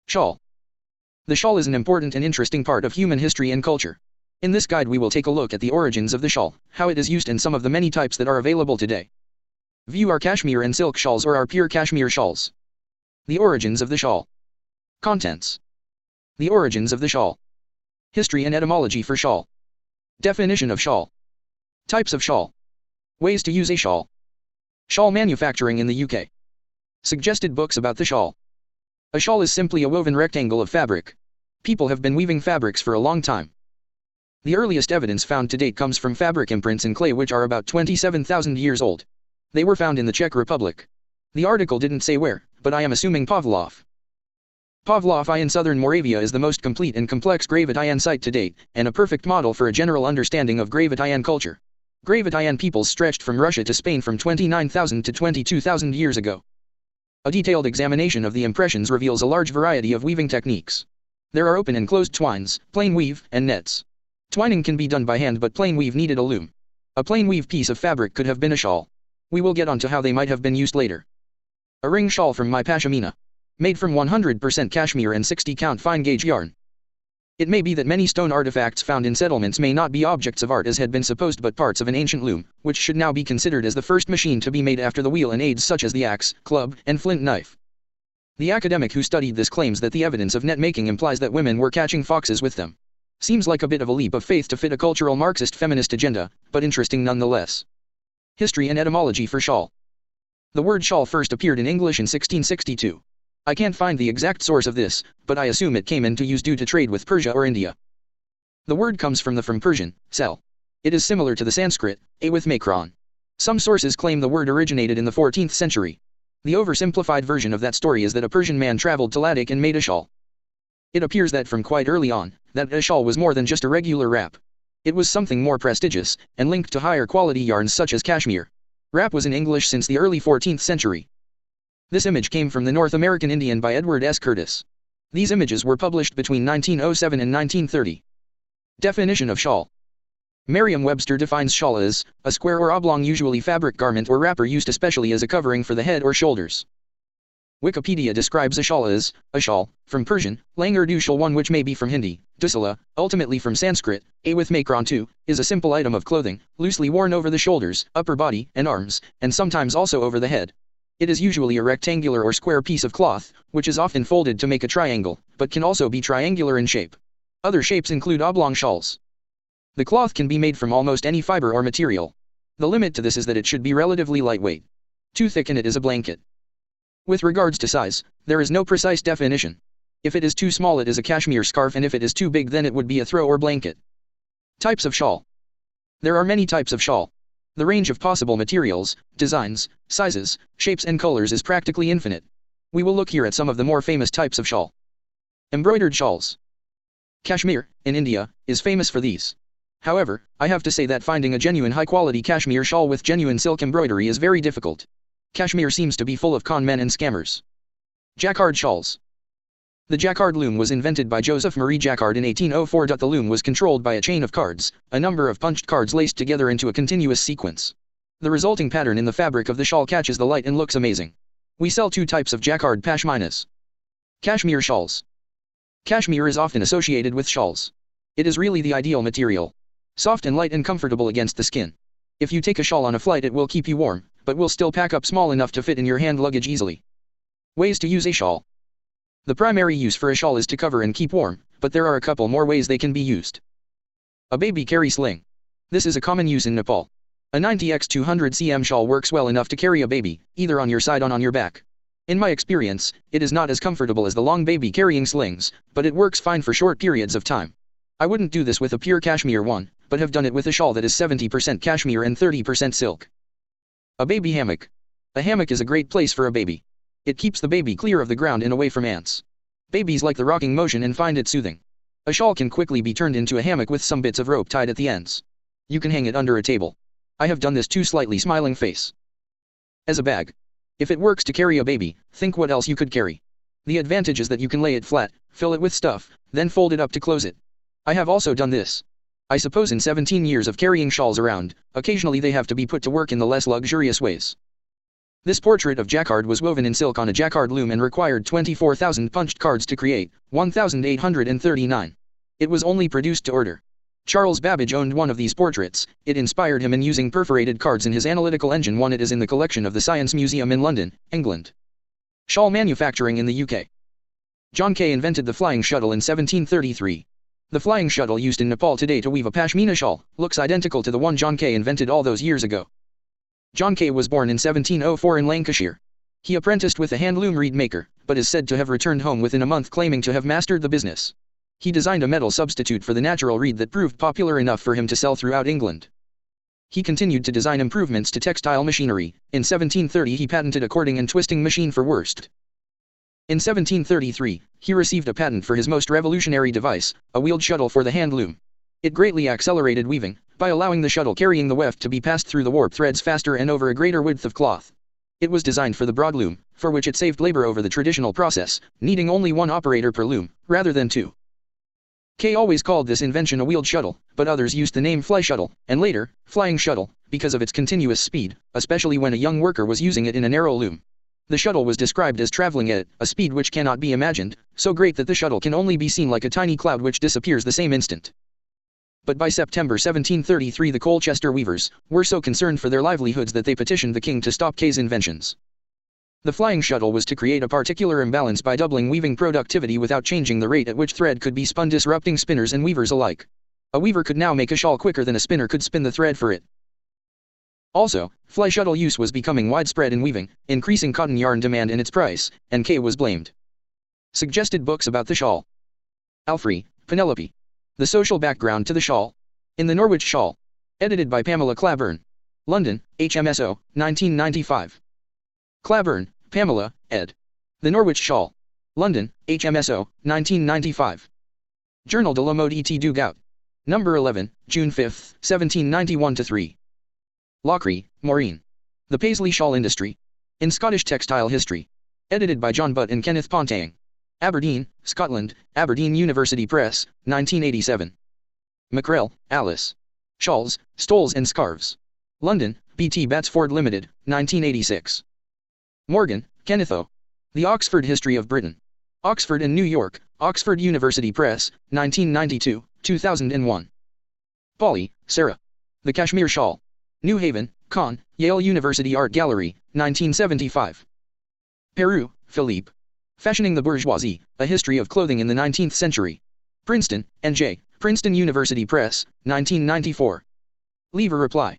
Shawl. The shawl is an important and interesting part of human history and culture. In this guide we will take a look at the origins of the shawl, how it is used and some of the many types that are available today. View our cashmere and silk shawls or our pure cashmere shawls. The origins of the shawl. Contents. The origins of the shawl. History and etymology for shawl. Definition of shawl. Types of shawl. Ways to use a shawl. Shawl manufacturing in the UK. Suggested books about the shawl. A shawl is simply a woven rectangle of fabric. People have been weaving fabrics for a long time. The earliest evidence found to date comes from fabric imprints in clay which are about 27,000 years old. They were found in the Czech Republic. The article didn't say where, but I am assuming Pavlov. Pavlov in southern Moravia is the most complete and complex Gravitian site to date, and a perfect model for a general understanding of Gravitian culture. Gravitian peoples stretched from Russia to Spain from 29,000 to 22,000 years ago. A detailed examination of the impressions reveals a large variety of weaving techniques. There are open and closed twines, plain weave, and nets. Twining can be done by hand but plain weave needed a loom. A plain weave piece of fabric could have been a shawl. We will get on to how they might have been used later. A ring shawl from MyPashmina. Made from 100% cashmere and 60-count fine-gauge yarn. It may be that many stone artifacts found in settlements may not be objects of art as had been supposed but parts of an ancient loom, which should now be considered as the first machine to be made after the wheel and aids such as the axe, club, and flint knife. The academic who studied this claims that the evidence of net making implies that women were catching foxes with them. Seems like a bit of a leap of faith to fit a cultural Marxist feminist agenda, but interesting nonetheless. History and etymology for shawl. The word shawl first appeared in English in 1662. I can't find the exact source of this, but I assume it came into use due to trade with Persia or India. The word comes from Persian, sel. It is similar to the Sanskrit, a with makron. Some sources claim the word originated in the 14th century. The oversimplified version of that story is that a Persian man traveled to Ladakh and made a shawl. It appears that from quite early on, that a shawl was more than just a regular wrap. It was something more prestigious, and linked to higher quality yarns such as cashmere. Wrap was in English since the early 14th century. This image came from the North American Indian by Edward S. Curtis. These images were published between 1907 and 1930. Definition of shawl. Merriam-Webster defines shawl as a square or oblong usually fabric garment or wrapper used especially as a covering for the head or shoulders. Wikipedia describes a shawl as a shawl, from Persian, langar du shal one which may be from Hindi, dusala, ultimately from Sanskrit, a with makron two, is a simple item of clothing, loosely worn over the shoulders, upper body, and arms, and sometimes also over the head. It is usually a rectangular or square piece of cloth, which is often folded to make a triangle, but can also be triangular in shape. Other shapes include oblong shawls. The cloth can be made from almost any fiber or material. The limit to this is that it should be relatively lightweight. Too thick and it is a blanket. With regards to size, there is no precise definition. If it is too small it is a cashmere scarf and if it is too big then it would be a throw or blanket. Types of shawl. There are many types of shawl. The range of possible materials, designs, sizes, shapes and colors is practically infinite. We will look here at some of the more famous types of shawl. Embroidered shawls. Kashmir, in India, is famous for these. However, I have to say that finding a genuine high-quality cashmere shawl with genuine silk embroidery is very difficult. Kashmir seems to be full of con men and scammers. Jacquard shawls. The Jacquard loom was invented by Joseph Marie Jacquard in 1804. The loom was controlled by a chain of cards, a number of punched cards laced together into a continuous sequence. The resulting pattern in the fabric of the shawl catches the light and looks amazing. We sell two types of Jacquard pashminas. Cashmere shawls. Cashmere is often associated with shawls. It is really the ideal material. Soft and light and comfortable against the skin. If you take a shawl on a flight it will keep you warm, but will still pack up small enough to fit in your hand luggage easily. Ways to use a shawl. The primary use for a shawl is to cover and keep warm, but there are a couple more ways they can be used. A baby carry sling. This is a common use in Nepal. A 90x200 cm shawl works well enough to carry a baby, either on your side or on your back. In my experience, it is not as comfortable as the long baby carrying slings, but it works fine for short periods of time. I wouldn't do this with a pure cashmere one, but have done it with a shawl that is 70% cashmere and 30% silk. A baby hammock. A hammock is a great place for a baby. It keeps the baby clear of the ground and away from ants. Babies like the rocking motion and find it soothing. A shawl can quickly be turned into a hammock with some bits of rope tied at the ends. You can hang it under a table. I have done this too. Slightly smiling face. As a bag. If it works to carry a baby, think what else you could carry. The advantage is that you can lay it flat, fill it with stuff, then fold it up to close it. I have also done this. I suppose in 17 years of carrying shawls around, occasionally they have to be put to work in the less luxurious ways. This portrait of Jacquard was woven in silk on a Jacquard loom and required 24,000 punched cards to create, 1,839. It was only produced to order. Charles Babbage owned one of these portraits. It inspired him in using perforated cards in his analytical engine. It is in the collection of the Science Museum in London, England. Shawl manufacturing in the UK. John Kay invented the flying shuttle in 1733. The flying shuttle used in Nepal today to weave a pashmina shawl looks identical to the one John Kay invented all those years ago. John Kay was born in 1704 in Lancashire. He apprenticed with a hand loom reed maker, but is said to have returned home within a month claiming to have mastered the business. He designed a metal substitute for the natural reed that proved popular enough for him to sell throughout England. He continued to design improvements to textile machinery. In 1730 he patented a cording and twisting machine for worsted. In 1733, he received a patent for his most revolutionary device, a wheeled shuttle for the hand loom. It greatly accelerated weaving, by allowing the shuttle carrying the weft to be passed through the warp threads faster and over a greater width of cloth. It was designed for the broad loom, for which it saved labor over the traditional process, needing only one operator per loom, rather than two. Kay always called this invention a wheeled shuttle, but others used the name fly shuttle, and later, flying shuttle, because of its continuous speed, especially when a young worker was using it in a narrow loom. The shuttle was described as traveling at a speed which cannot be imagined, so great that the shuttle can only be seen like a tiny cloud which disappears the same instant. But by September 1733 the Colchester weavers were so concerned for their livelihoods that they petitioned the king to stop Kay's inventions. The flying shuttle was to create a particular imbalance by doubling weaving productivity without changing the rate at which thread could be spun, disrupting spinners and weavers alike. A weaver could now make a shawl quicker than a spinner could spin the thread for it. Also, fly shuttle use was becoming widespread in weaving, increasing cotton yarn demand and its price, and Kay was blamed. Suggested books about the shawl. Alfrey, Penelope. The Social Background to the Shawl. In the Norwich Shawl. Edited by Pamela Claiborne. London, HMSO, 1995. Claiborne, Pamela, ed. The Norwich Shawl. London, HMSO, 1995. Journal de la Mode et du Gout. Number 11, June 5, 1791-3. Lockery, Maureen. The Paisley Shawl Industry. In Scottish Textile History. Edited by John Butt and Kenneth Pontaing. Aberdeen, Scotland, Aberdeen University Press, 1987. Mackrell, Alice. Shawls, Stoles and Scarves. London, B.T. Batsford Limited, 1986. Morgan, Kenneth O. The Oxford History of Britain. Oxford and New York, Oxford University Press, 1992, 2001. Pauley, Sarah. The Cashmere Shawl. New Haven, Con, Yale University Art Gallery, 1975. Peru, Philippe. Fashioning the Bourgeoisie, A History of Clothing in the 19th Century. Princeton, N.J., Princeton University Press, 1994. Leave a reply.